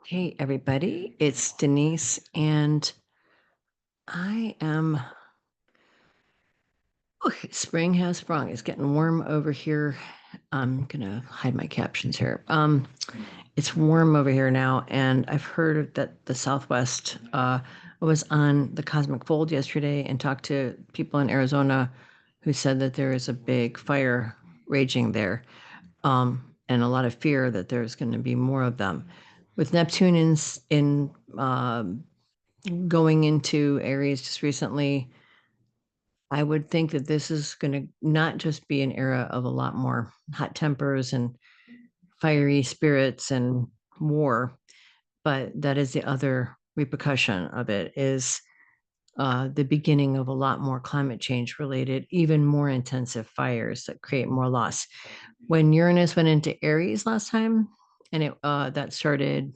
Hey, everybody, it's Denise, and I am. Oh, spring has sprung. It's getting warm over here. I'm gonna hide my captions here. It's warm over here now, and I've heard that the Southwest. I was on the Cosmic Fold yesterday and talked to people in Arizona who said that there is a big fire raging there, and a lot of fear that there's going to be more of them. With Neptune in going into Aries just recently, I would think that this is going to not just be an era of a lot more hot tempers and fiery spirits and war, but that is the other repercussion of it is the beginning of a lot more climate change related, even more intensive fires that create more loss. When Uranus went into Aries last time, and that started,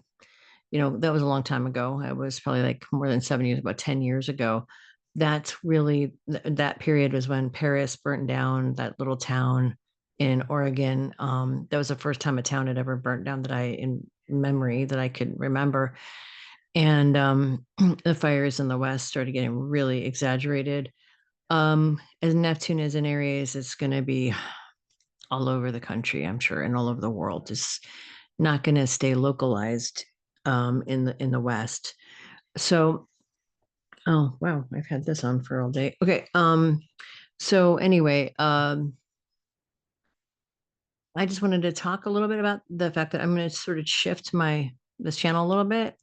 that was a long time ago. It was probably like more than 7 years, about 10 years ago. That's really that period was when Paris burnt down that little town in Oregon. That was the first time a town had ever burnt down that in memory that I could remember. And the fires in the West started getting really exaggerated. As Neptune is in Aries, it's going to be all over the country, I'm sure, and all over the world. It's not going to stay localized in the West. So, oh wow, I've had this on for all day. Okay. So anyway, I just wanted to talk a little bit about the fact that I'm going to sort of shift this channel a little bit,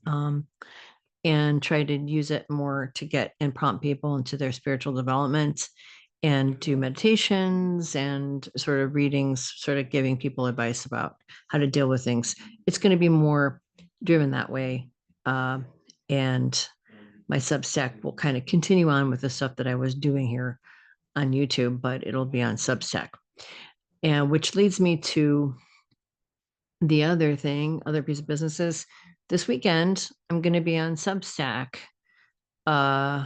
and try to use it more to get and prompt people into their spiritual development and do meditations and sort of readings, sort of giving people advice about how to deal with things. It's going to be more driven that way. And my Substack will kind of continue on with the stuff that I was doing here on YouTube, but it'll be on Substack. And which leads me to the other piece of businesses. This weekend, I'm going to be on Substack uh,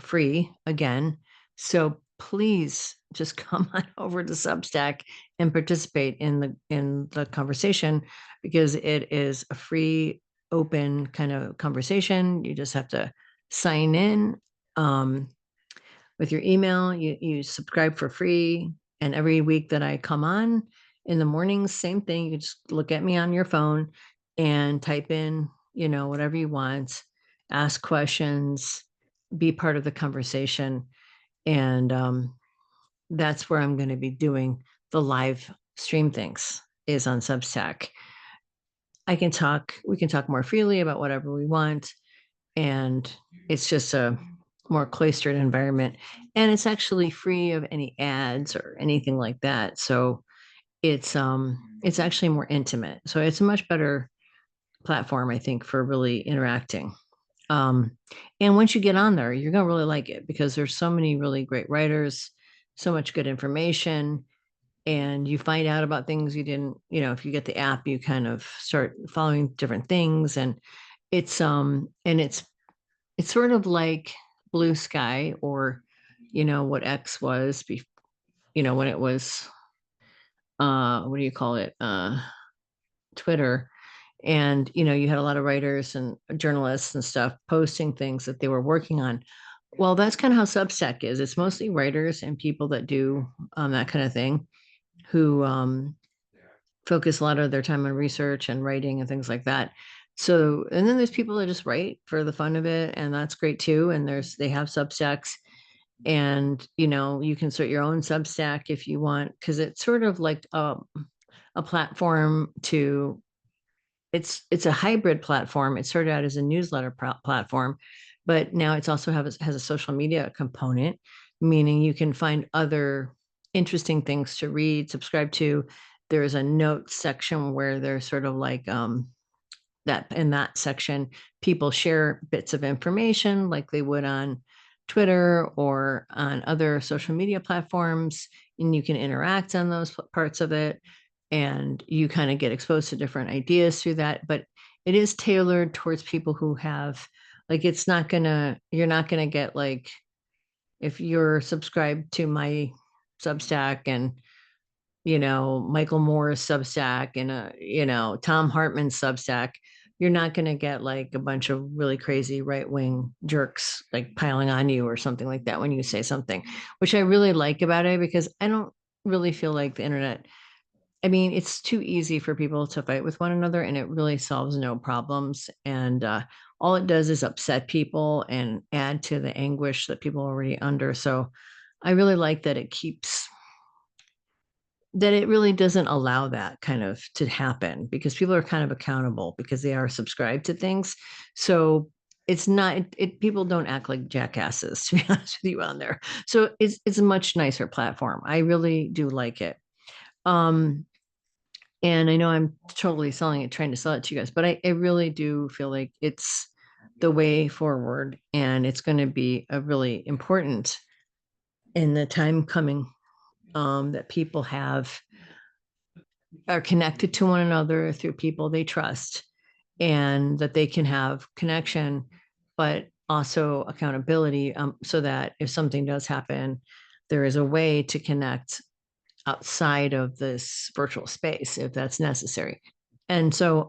free again. So please just come on over to Substack and participate in the conversation because it is a free, open kind of conversation. You just have to sign in with your email. You subscribe for free, and every week that I come on in the mornings, same thing. You just look at me on your phone and type in, whatever you want, ask questions, be part of the conversation. And that's where I'm going to be doing the live stream things is on Substack. We can talk more freely about whatever we want. And it's just a more cloistered environment. And it's actually free of any ads or anything like that. So it's actually more intimate. So it's a much better platform, I think, for really interacting. Um, and once you get on there, you're going to really like it because there's so many really great writers, so much good information, and you find out about things you didn't, if you get the app, you kind of start following different things. And it's sort of like Blue Sky or, what X was, when it was, what do you call it? Twitter. And you had a lot of writers and journalists and stuff posting things that they were working on. Well, that's kind of how Substack is. It's mostly writers and people that do that kind of thing who focus a lot of their time on research and writing and things like that. So, and then there's people that just write for the fun of it, and that's great too. And they have Substacks, and you can start your own Substack if you want, because it's sort of like a platform to it's a hybrid platform. It started out as a newsletter platform, but now it's also has a social media component, meaning you can find other interesting things to read, subscribe to. There's a notes section where there's sort of like that in that section, people share bits of information like they would on Twitter or on other social media platforms, and you can interact on those parts of it and you kind of get exposed to different ideas through that. But it is tailored towards people who have, like, you're not gonna get, like, if you're subscribed to my Substack and Michael Moore's Substack and Tom Hartman's Substack, you're not going to get like a bunch of really crazy right-wing jerks like piling on you or something like that when you say something, which I really like about it, because I don't really feel like the internet, I mean, it's too easy for people to fight with one another, and it really solves no problems. And all it does is upset people and add to the anguish that people are already under. So I really like that it really doesn't allow that kind of to happen, because people are kind of accountable because they are subscribed to things. So it's not people don't act like jackasses, to be honest with you, on there. So it's a much nicer platform. I really do like it. Um, and I know I'm totally selling it, trying to sell it to you guys, but I really do feel like it's the way forward, and it's going to be a really important in the time coming, that people are connected to one another through people they trust, and that they can have connection, but also accountability, so that if something does happen, there is a way to connect outside of this virtual space if that's necessary. And so,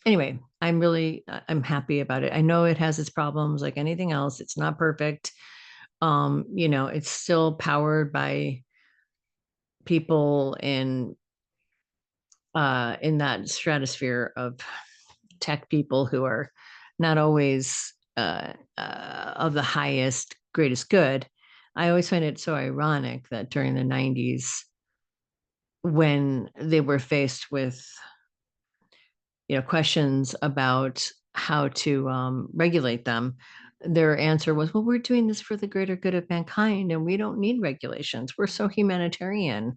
anyway, I'm happy about it. I know it has its problems like anything else. It's not perfect. It's still powered by people in that stratosphere of tech people who are not always of the highest, greatest good. I always find it so ironic that during the 90s, when they were faced with questions about how to regulate them, their answer was, well, we're doing this for the greater good of mankind and we don't need regulations. We're so humanitarian.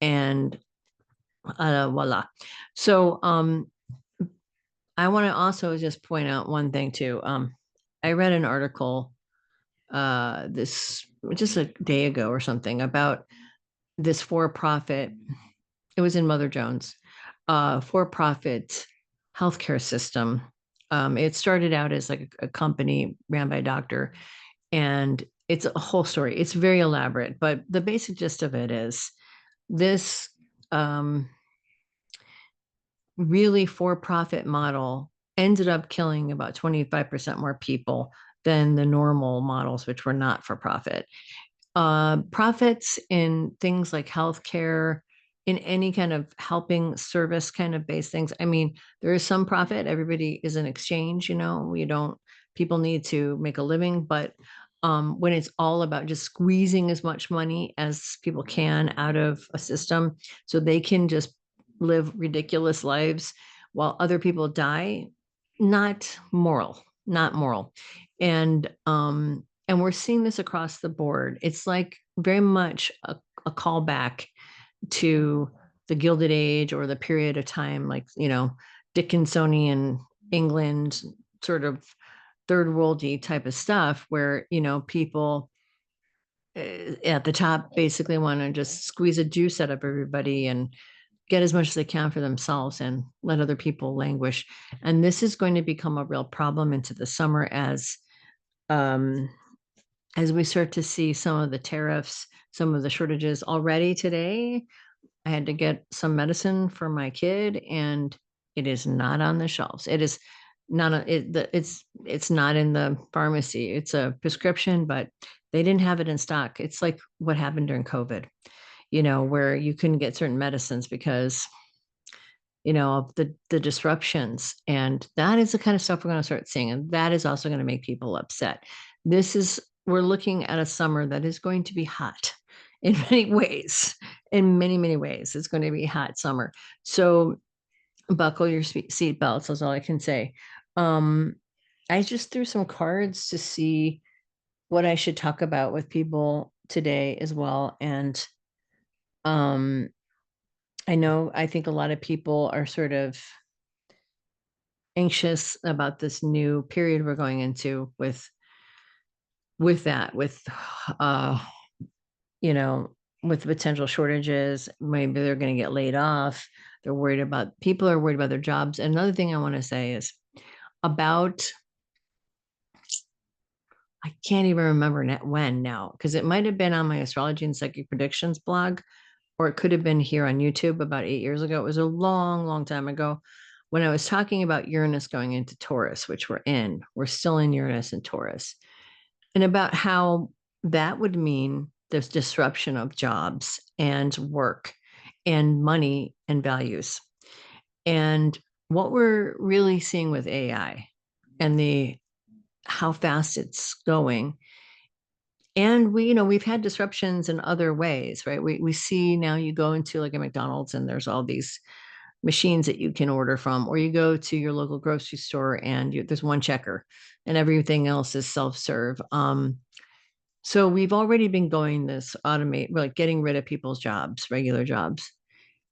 And voila. So I want to also just point out one thing too. I read an article this just a day ago or something about this for-profit. It was in Mother Jones, for-profit healthcare system. It started out as like a company ran by a doctor, and it's a whole story. It's very elaborate, but the basic gist of it is this really for-profit model ended up killing about 25% more people than the normal models, which were not for profit. Profits in things like healthcare, in any kind of helping service kind of based things. I mean, there is some profit. Everybody is an exchange, people need to make a living, but when it's all about just squeezing as much money as people can out of a system so they can just live ridiculous lives while other people die, not moral, not moral. And we're seeing this across the board. It's like very much a callback to the Gilded Age or the period of time, like, Dickinsonian England, sort of third worldy type of stuff, where, people at the top basically want to just squeeze a juice out of everybody and get as much as they can for themselves and let other people languish. And this is going to become a real problem into the summer um, as we start to see some of the tariffs, some of the shortages already today. I had to get some medicine for my kid, and it is not on the shelves. It is not it's not in the pharmacy. It's a prescription, but they didn't have it in stock. It's like what happened during COVID, where you couldn't get certain medicines because of the disruptions. And that is the kind of stuff we're going to start seeing. And that is also going to make people upset. We're looking at a summer that is going to be hot in many ways. In many, many ways, it's going to be a hot summer. So buckle your seat belts, is all I can say. I just threw some cards to see what I should talk about with people today as well. And I think a lot of people are sort of anxious about this new period we're going into uh you know with potential shortages. Maybe they're going to get laid off. People are worried about their jobs. Another thing I want to say is about, I can't even remember when now, because it might have been on my astrology and psychic predictions blog, or it could have been here on YouTube about 8 years ago. It was a long, long time ago, when I was talking about Uranus going into Taurus, which we're still in Uranus and Taurus, and about how that would mean this disruption of jobs and work and money and values. And what we're really seeing with AI and how fast it's going. And we've had disruptions in other ways, right? We see now you go into like a McDonald's and there's all these machines that you can order from, or you go to your local grocery store and there's one checker and everything else is self-serve. So we've already been going this like getting rid of people's jobs, regular jobs.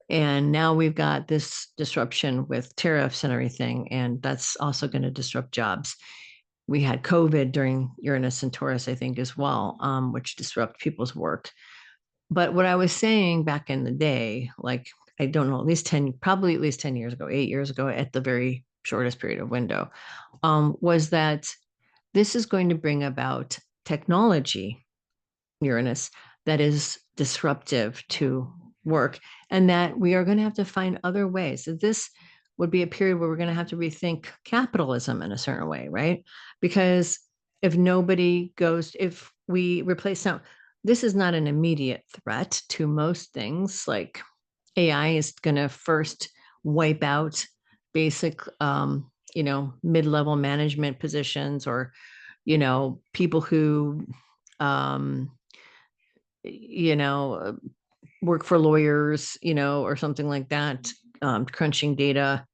And now we've got this disruption with tariffs and everything, and that's also going to disrupt jobs. We had COVID during Uranus and Taurus, I think, as well, which disrupt people's work. But what I was saying back in the day, like, I don't know, probably at least 10 years ago, 8 years ago, at the very shortest period of window, was that this is going to bring about technology, Uranus, that is disruptive to work, and that we are going to have to find other ways. So this would be a period where we're going to have to rethink capitalism in a certain way, right? Because if we replace now, this is not an immediate threat to most things. Like AI is going to first wipe out basic, mid-level management positions, or, people who, um, you know, work for lawyers, or something like that, crunching data,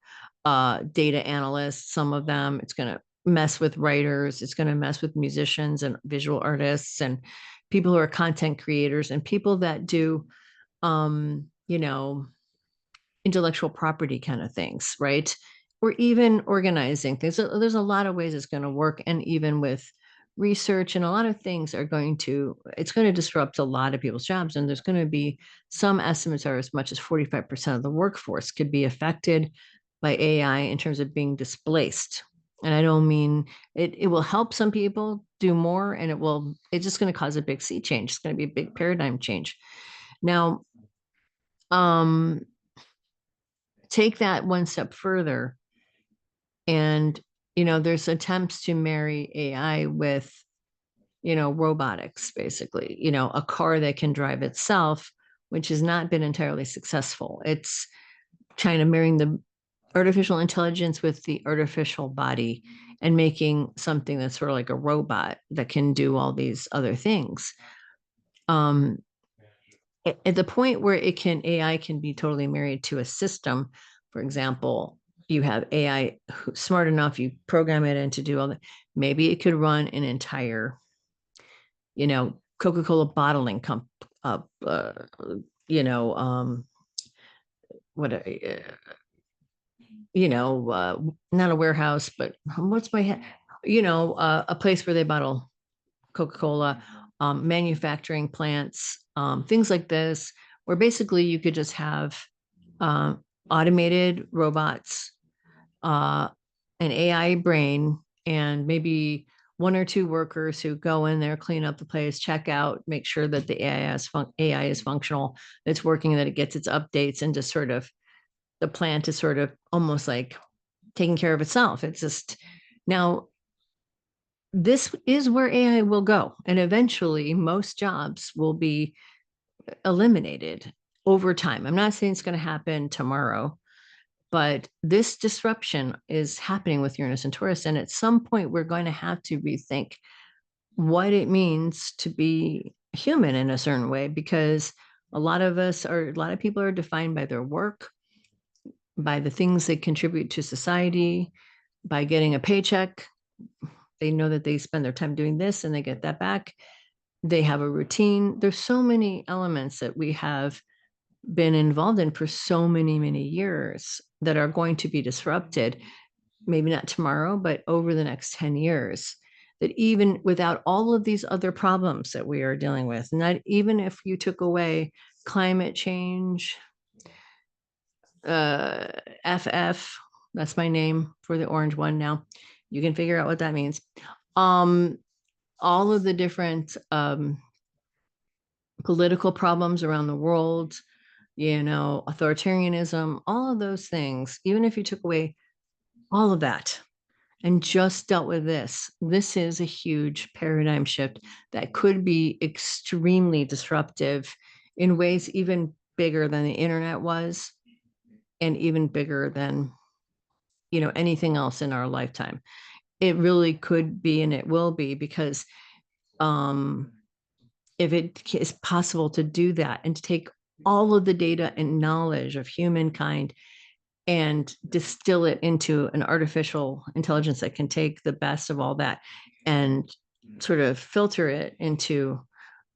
data analysts, some of them. It's going to mess with writers. It's going to mess with musicians and visual artists and people who are content creators and people that do, um, you know, intellectual property kind of things, right? Or even organizing things. So there's a lot of ways it's going to work. And even with research and a lot of things it's going to disrupt a lot of people's jobs. And there's going to be some estimates are as much as 45% of the workforce could be affected by AI in terms of being displaced. And I don't mean it will help some people do more, and it's just going to cause a big sea change. It's going to be a big paradigm change. Now, um, take that one step further, and there's attempts to marry AI with robotics, basically, a car that can drive itself, which has not been entirely successful. It's trying to marrying the artificial intelligence with the artificial body and making something that's sort of like a robot that can do all these other things. At the point where AI can be totally married to a system. For example, you have AI smart enough, you program it in to do all that. Maybe it could run an entire, Coca-Cola bottling what not a warehouse, but what's my head, a place where they bottle Coca-Cola, manufacturing plants, things like this, where basically you could just have automated robots, an AI brain, and maybe one or two workers who go in there, clean up the place, check out, make sure that the AI is functional, it's working, that it gets its updates, and just sort of the plant is sort of almost like taking care of itself. It's just now this is where AI will go. And eventually, most jobs will be eliminated over time. I'm not saying it's going to happen tomorrow, but this disruption is happening with Uranus and Taurus. And at some point, we're going to have to rethink what it means to be human in a certain way, because a lot of people are defined by their work, by the things they contribute to society, by getting a paycheck. They know that they spend their time doing this and they get that back. They have a routine. There's so many elements that we have been involved in for so many, many years that are going to be disrupted, maybe not tomorrow, but over the next 10 years. That even without all of these other problems that we are dealing with, not even if you took away climate change, FF, that's my name for the orange one now. You can figure out what that means. All of the different political problems around the world, authoritarianism, all of those things, even if you took away all of that and just dealt with this is a huge paradigm shift that could be extremely disruptive in ways even bigger than the internet was, and even bigger than anything else in our lifetime. It really could be, and it will be, because if it is possible to do that and to take all of the data and knowledge of humankind and distill it into an artificial intelligence that can take the best of all that and sort of filter it into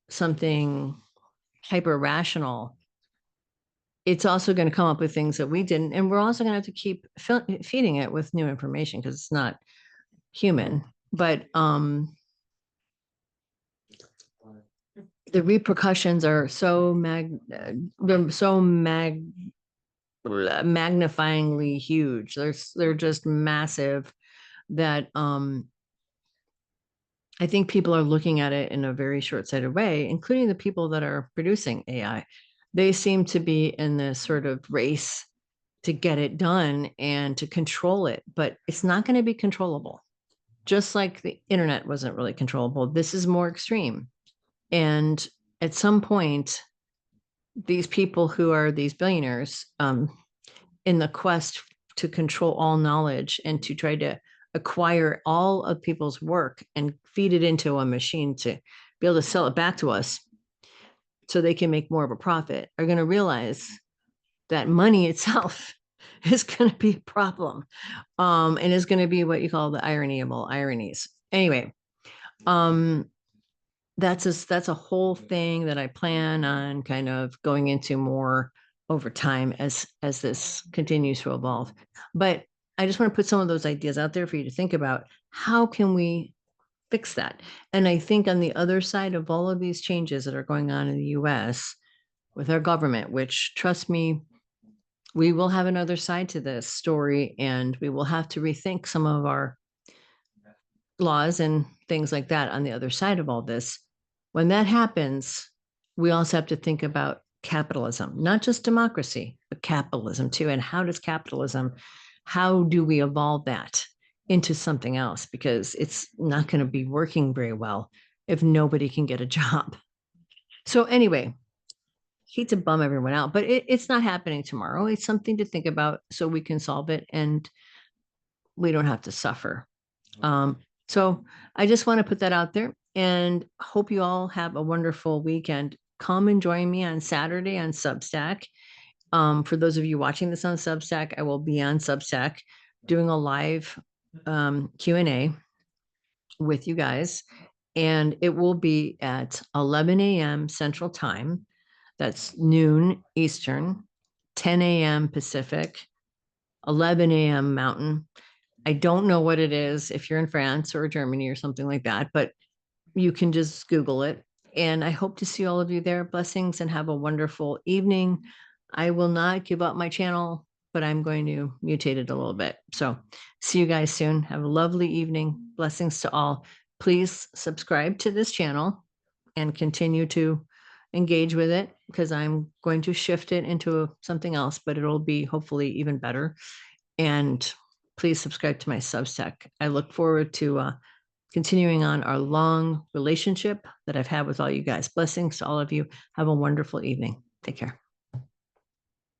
something hyper rational, it's also going to come up with things that we didn't. And we're also going to have to keep feeding it with new information because it's not human. But the repercussions are so magnifyingly huge. They're just massive that I think people are looking at it in a very short-sighted way, including the people that are producing AI. They seem to be in this sort of race to get it done and to control it, but it's not going to be controllable. Just like the internet wasn't really controllable, this is more extreme. And at some point, these people who are these billionaires, in the quest to control all knowledge and to try to acquire all of people's work and feed it into a machine to be able to sell it back to us so they can make more of a profit, are going to realize that money itself is going to be a problem, and is going to be what you call the irony of all ironies. Anyway, that's a whole thing that I plan on kind of going into more over time as this continues to evolve. But I just want to put some of those ideas out there for you to think about. How can we fix that? And I think on the other side of all of these changes that are going on in the US with our government, which, trust me, we will have another side to this story, and we will have to rethink some of our laws and things like that on the other side of all this. When that happens, we also have to think about capitalism, not just democracy, but capitalism too. And how do we evolve that into something else? Because it's not going to be working very well if nobody can get a job. So anyway, hate to bum everyone out, but it's not happening tomorrow. It's something to think about so we can solve it and we don't have to suffer. So I just want to put that out there and hope you all have a wonderful weekend. Come and join me on Saturday on Substack. For those of you watching this on Substack, I will be on Substack doing a live Q&A with you guys. And it will be at 11 a.m. Central Time. That's noon Eastern, 10 a.m. Pacific, 11 a.m. Mountain. I don't know what it is if you're in France or Germany or something like that, but you can just Google it. And I hope to see all of you there. Blessings and have a wonderful evening. I will not give up my channel, but I'm going to mutate it a little bit. So see you guys soon. Have a lovely evening. Blessings to all. Please subscribe to this channel and continue to engage with it, because I'm going to shift it into something else, but it'll be hopefully even better. And please subscribe to my Substack. I look forward to continuing on our long relationship that I've had with all you guys. Blessings to all of you. Have a wonderful evening. Take care.